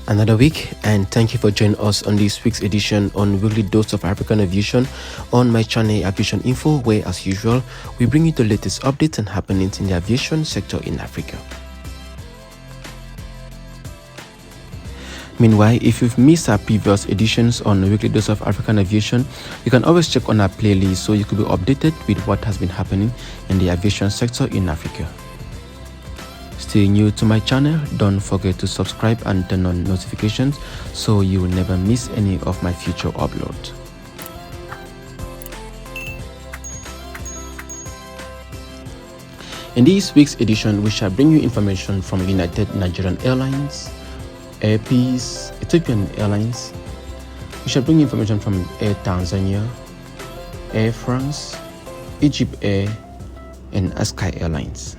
Another week, and thank you for joining us on this week's edition on Weekly Dose of African Aviation on my channel Aviation Info, where as usual we bring you the latest updates and happenings in the aviation sector in Africa. Meanwhile, if you've missed our previous editions on Weekly Dose of African Aviation, you can always check on our playlist so you could be updated with what has been happening in the aviation sector in Africa. Still new to my channel, don't forget to subscribe and turn on notifications so you will never miss any of my future uploads. In this week's edition, we shall bring you information from Nigeria Airlines, Airbus, Ethiopian Airlines. We shall bring you information from Air Tanzania, Air France, EgyptAir and Asky Airlines.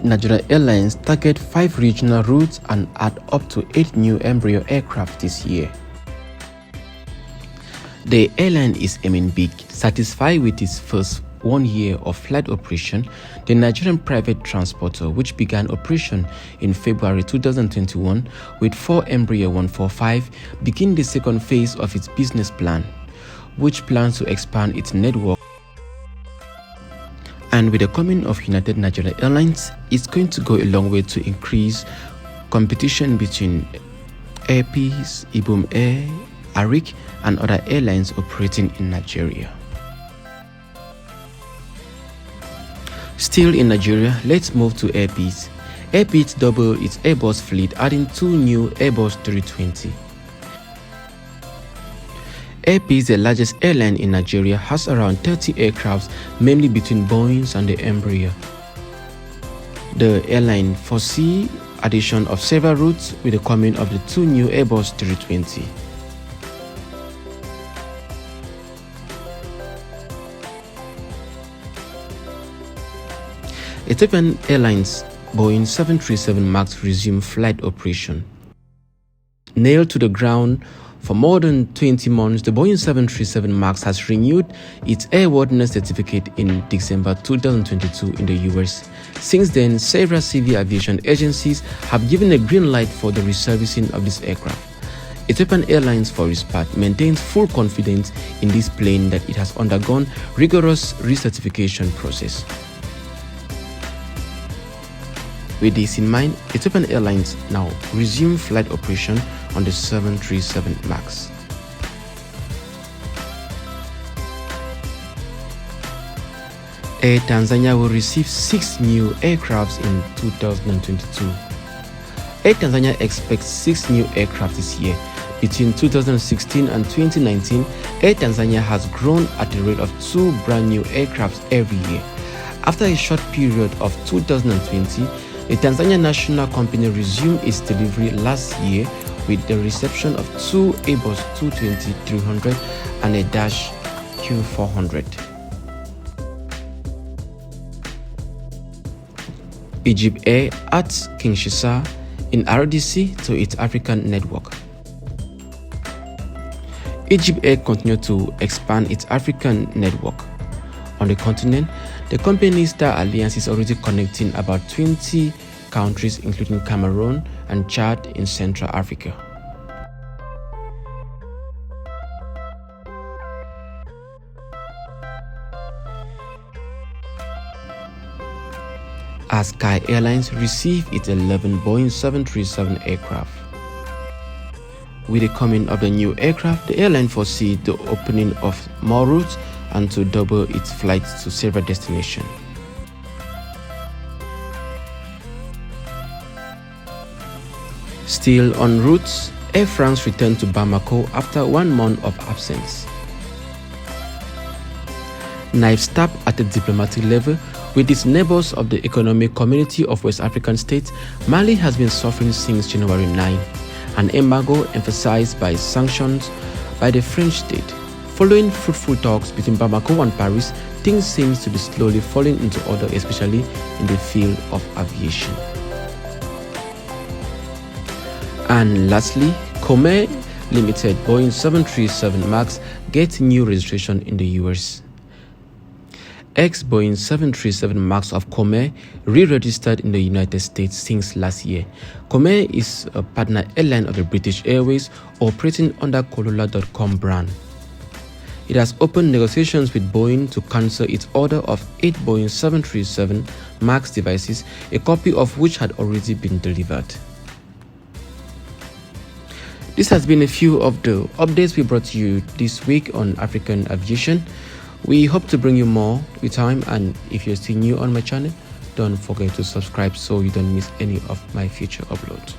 Nigeria Airlines target 5 regional routes and add up to 8 new Embraer aircraft this year. The airline is aiming big. Satisfied with its first 1 year of flight operation, the Nigerian private transporter, which began operation in February 2021 with 4 Embraer E145, began the second phase of its business plan, which plans to expand its network. And with the coming of Nigeria Airlines, it's going to go a long way to increase competition between Airbus, Boeing, Arik, and other airlines operating in Nigeria. Still in Nigeria, let's move to Airbus. Airbus doubled its Airbus fleet, adding 2 new Airbus 320. Airbus, the largest airline in Nigeria, has around 30 aircrafts, mainly between Boeing and the Embraer. The airline foresees addition of several routes with the coming of the 2 new Airbus 320. Ethopian Airlines Boeing 737 MAX resumed flight operation. Nailed to the ground for more than 20 months, the Boeing 737 MAX has renewed its airworthiness certificate in December 2022 in the US. Since then, several civil aviation agencies have given a green light for the reservicing of this aircraft. Ethiopian Airlines, for its part, maintains full confidence in this plane that it has undergone rigorous recertification process. With this in mind, Ethiopian Airlines now resume flight operation on the 737 MAX. Air Tanzania will receive 6 new aircrafts in 2022. Air Tanzania expects 6 new aircraft this year. Between 2016 and 2019, Air Tanzania has grown at the rate of 2 brand new aircrafts every year. After a short period of 2020, the Tanzania National Company resumed its delivery last year with the reception of 2 Airbus 220-300 and a Dash Q400. EgyptAir adds Kinshasa in RDC to its African network. EgyptAir continued to expand its African network. On the continent, the company's Star Alliance is already connecting about 20 countries, including Cameroon and Chad in Central Africa. Asky Airlines received its 11 Boeing 737 aircraft. With the coming of the new aircraft, the airline foresees the opening of more routes and to double its flights to several destinations. Still on routes, Air France returned to Bamako after 1 month of absence. Knife stab at the diplomatic level with its neighbors of the Economic Community of West African States. Mali has been suffering since January 9, an embargo emphasized by sanctions by the French state. Following fruitful talks between Bamako and Paris, things seem to be slowly falling into order, especially in the field of aviation. And lastly, Comair Limited Boeing 737 MAX gets new registration in the US. Boeing 737 MAX of Comair re-registered in the United States since last year. Comair is a partner airline of the British Airways operating under Corolla.com brand. It has opened negotiations with Boeing to cancel its order of 8 Boeing 737 MAX devices, a copy of which had already been delivered. This has been a few of the updates we brought to you this week on African Aviation. We hope to bring you more with time, and if you're still new on my channel, don't forget to subscribe so you don't miss any of my future uploads.